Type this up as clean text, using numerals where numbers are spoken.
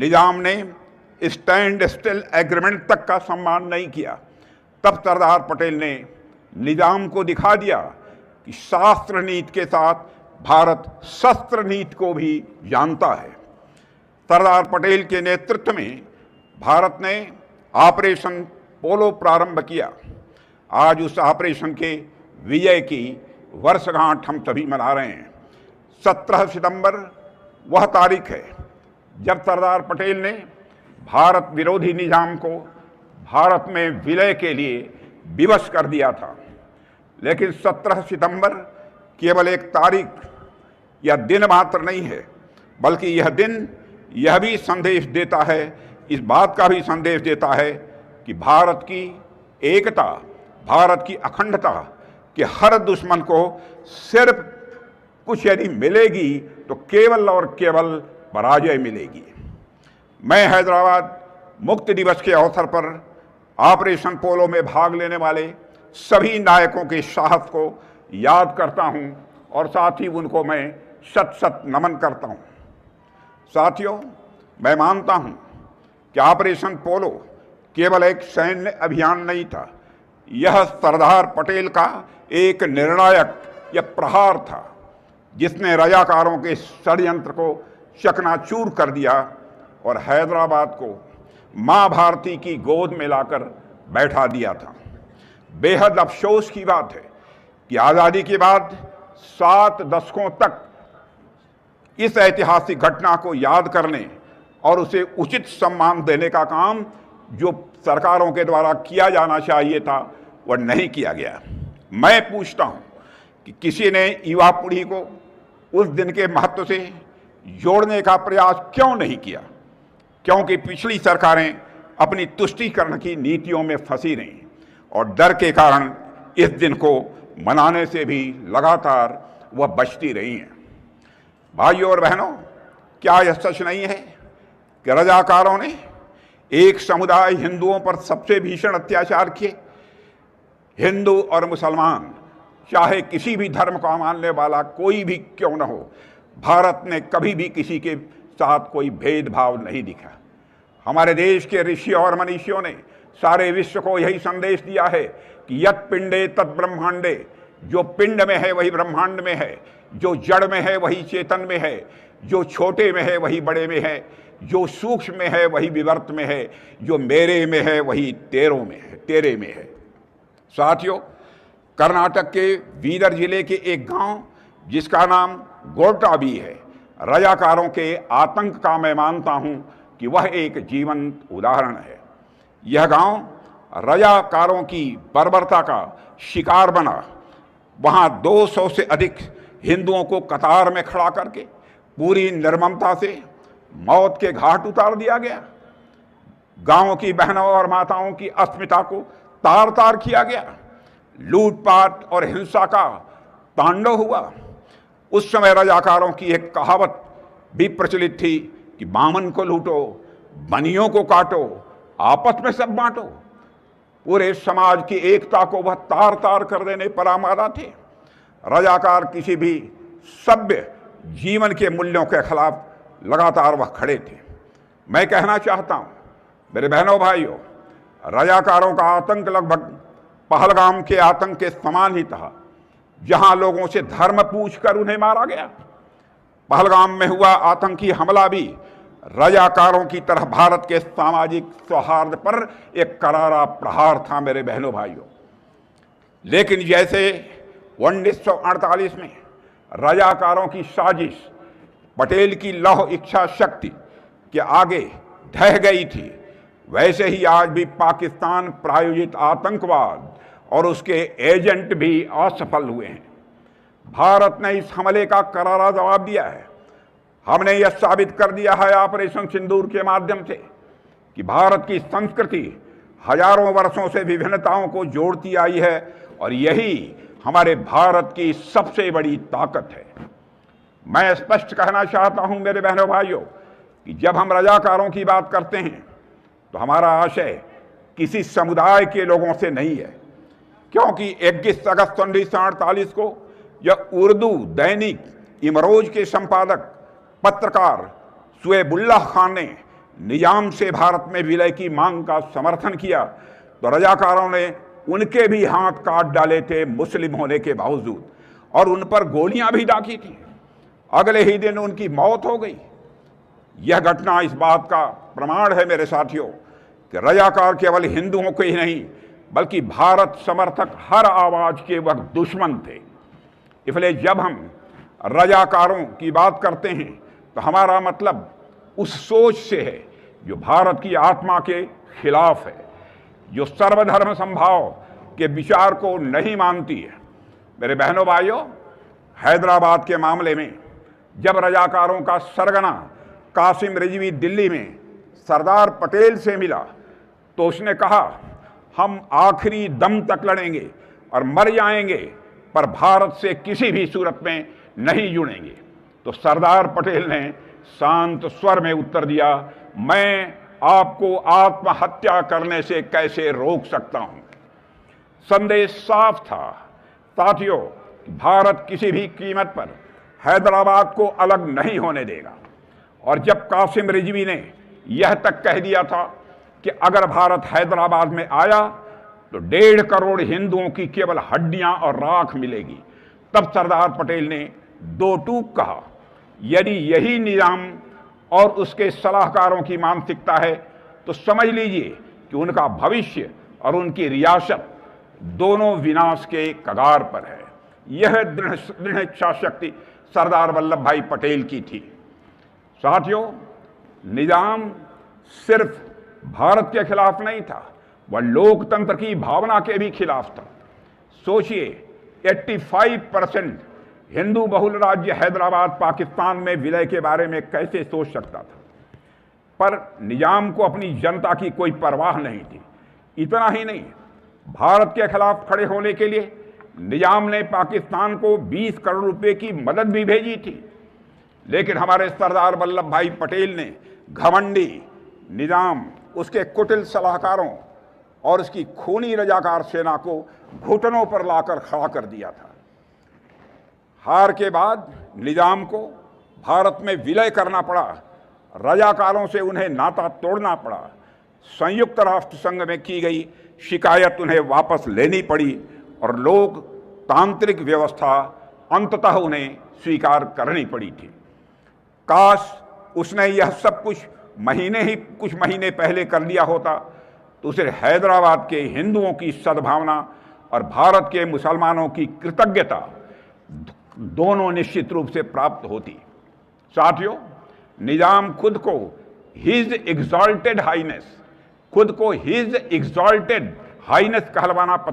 निजाम ने stand still agreement तक का सम्मान नहीं किया। तब सरदार पटेल ने निजाम को दिखा दिया कि शास्त्र नीति के साथ भारत शस्त्र नीति को भी जानता है। सरदार पटेल के नेतृत्व में भारत ने ऑपरेशन पोलो प्रारंभ किया। आज उस ऑपरेशन के विजय की वर्षगांठ हम सभी मना रहे हैं। 17 सितंबर वह तारीख है जब सरदार पटेल ने भारत विरोधी निजाम को भारत में विलय के लिए विवश कर दिया था। लेकिन 17 सितंबर केवल एक तारीख या दिन मात्र नहीं है, बल्कि यह दिन यह भी संदेश देता है, इस बात का भी संदेश देता है कि भारत की एकता, भारत की अखंडता कि हर दुश्मन को सिर्फ कुछ यदि मिलेगी तो केवल और केवल पराजय मिलेगी। मैं हैदराबाद मुक्ति दिवस के अवसर पर ऑपरेशन पोलो में भाग लेने वाले सभी नायकों के साहस को याद करता हूं और साथ ही उनको मैं शत शत नमन करता हूं। साथियों, मैं मानता हूं कि ऑपरेशन पोलो केवल एक सैन्य अभियान नहीं था, यह सरदार पटेल का एक निर्णायक या प्रहार था जिसने रजाकारों के षड्यंत्र को चकनाचूर कर दिया और हैदराबाद को मां भारती की गोद में लाकर बैठा दिया था। बेहद अफसोस की बात है कि आज़ादी के बाद 7 दशकों तक इस ऐतिहासिक घटना को याद करने और उसे उचित सम्मान देने का काम जो सरकारों के द्वारा किया जाना चाहिए था वह नहीं किया गया। मैं पूछता हूं कि किसी ने युवा पीढ़ी को उस दिन के महत्व से जोड़ने का प्रयास क्यों नहीं किया? क्योंकि पिछली सरकारें अपनी तुष्टीकरण की नीतियों में फंसी रहीं और डर के कारण इस दिन को मनाने से भी लगातार वह बचती रही हैं। भाइयों और बहनों, क्या यह सच नहीं है कि रजाकारों ने एक समुदाय हिंदुओं पर सबसे भीषण अत्याचार किए? हिंदू और मुसलमान, चाहे किसी भी धर्म का मानने वाला कोई भी क्यों न हो, भारत ने कभी भी किसी के साथ कोई भेदभाव नहीं दिखा। हमारे देश के ऋषि और मनीषियों ने सारे विश्व को यही संदेश दिया है कि यत् पिंडे तत् ब्रह्मांडे, जो पिंड में है वही ब्रह्मांड में है, जो जड़ में है वही चेतन में है, जो छोटे में है वही बड़े में है, जो सूक्ष्म में है वही विवर्त में है, जो मेरे में है वही तेरे में है। साथियों, कर्नाटक के बीदर जिले के एक गांव जिसका नाम गोरटाबी है, रजाकारों के आतंक का मैं मानता हूं कि वह एक जीवंत उदाहरण है। यह गांव रजाकारों की बर्बरता का शिकार बना। वहां 200 से अधिक हिंदुओं को कतार में खड़ा करके पूरी निर्ममता से मौत के घाट उतार दिया गया। गांव की बहनों और माताओं की अस्मिता को तार तार किया गया। लूटपाट और हिंसा का तांडव हुआ। उस समय रजाकारों की एक कहावत भी प्रचलित थी कि बामन को लूटो, बनियों को काटो, आपस में सब बांटो। पूरे समाज की एकता को वह तार तार कर देने पर आमादा थे। रजाकार किसी भी सभ्य जीवन के मूल्यों के खिलाफ लगातार वह खड़े थे। मैं कहना चाहता हूं मेरे बहनों भाइयों, रजाकारों का आतंक लगभग पहलगाम के आतंक के समान ही था, जहां लोगों से धर्म पूछकर उन्हें मारा गया। पहलगाम में हुआ आतंकी हमला भी रजाकारों की तरह भारत के सामाजिक सौहार्द पर एक करारा प्रहार था मेरे बहनों भाइयों। लेकिन जैसे 1948 में रजाकारों की साजिश पटेल की लौह इच्छा शक्ति के आगे ढह गई थी, वैसे ही आज भी पाकिस्तान प्रायोजित आतंकवाद और उसके एजेंट भी असफल हुए हैं। भारत ने इस हमले का करारा जवाब दिया है। हमने यह साबित कर दिया है ऑपरेशन सिंदूर के माध्यम से कि भारत की संस्कृति हजारों वर्षों से विभिन्नताओं को जोड़ती आई है और यही हमारे भारत की सबसे बड़ी ताकत है। मैं स्पष्ट कहना चाहता हूं मेरे बहनों भाइयों कि जब हम रजाकारों की बात करते हैं तो हमारा आशय किसी समुदाय के लोगों से नहीं है, क्योंकि 21 अगस्त 1948 को यह उर्दू दैनिक इमरोज के संपादक पत्रकार शुएबुल्लाह खान ने निजाम से भारत में विलय की मांग का समर्थन किया तो रजाकारों ने उनके भी हाथ काट डाले थे मुस्लिम होने के बावजूद, और उन पर गोलियां भी दागी थी। अगले ही दिन उनकी मौत हो गई। यह घटना इस बात का प्रमाण है मेरे साथियों कि रजाकार केवल हिंदुओं के ही नहीं बल्कि भारत समर्थक हर आवाज के वक्त दुश्मन थे। इसलिए जब हम रजाकारों की बात करते हैं तो हमारा मतलब उस सोच से है जो भारत की आत्मा के खिलाफ है, जो सर्वधर्म समभाव के विचार को नहीं मानती है। मेरे बहनों भाइयों, हैदराबाद के मामले में जब रजाकारों का सरगना कासिम रिजवी दिल्ली में सरदार पटेल से मिला तो उसने कहा, हम आखिरी दम तक लड़ेंगे और मर जाएंगे पर भारत से किसी भी सूरत में नहीं जुड़ेंगे। तो सरदार पटेल ने शांत स्वर में उत्तर दिया, मैं आपको आत्महत्या करने से कैसे रोक सकता हूं। संदेश साफ था साथियों, भारत किसी भी कीमत पर हैदराबाद को अलग नहीं होने देगा। और जब कासिम रिजवी ने यह तक कह दिया था कि अगर भारत हैदराबाद में आया तो 1.5 करोड़ हिंदुओं की केवल हड्डियां और राख मिलेगी, तब सरदार पटेल ने दो टूक कहा, यदि यही निजाम और उसके सलाहकारों की मानसिकता है तो समझ लीजिए कि उनका भविष्य और उनकी रियासत दोनों विनाश के कगार पर है। यह दृढ़ इच्छा शक्ति सरदार वल्लभ भाई पटेल की थी। साथियों, निजाम सिर्फ भारत के खिलाफ नहीं था, वह लोकतंत्र की भावना के भी खिलाफ था। सोचिए, 85% हिंदू बहुल राज्य हैदराबाद पाकिस्तान में विलय के बारे में कैसे सोच सकता था। पर निजाम को अपनी जनता की कोई परवाह नहीं थी। इतना ही नहीं, भारत के खिलाफ खड़े होने के लिए निजाम ने पाकिस्तान को 20 करोड़ रुपए की मदद भी भेजी थी। लेकिन हमारे सरदार वल्लभ भाई पटेल ने घमंडी निजाम, उसके कुटिल सलाहकारों और उसकी खूनी रजाकार सेना को घुटनों पर लाकर खड़ा कर दिया था। हार के बाद निजाम को भारत में विलय करना पड़ा, रजाकारों से उन्हें नाता तोड़ना पड़ा, संयुक्त राष्ट्र संघ में की गई शिकायत उन्हें वापस लेनी पड़ी और लोकतांत्रिक व्यवस्था अंततः उन्हें स्वीकार करनी पड़ी थी। काश उसने यह सब कुछ महीने पहले कर लिया होता तो उसे हैदराबाद के हिंदुओं की सद्भावना और भारत के मुसलमानों की कृतज्ञता दोनों निश्चित रूप से प्राप्त होती। साथियों, निजाम खुद को हिज एग्जॉल्टेड हाइनेस कहलवाना पसंद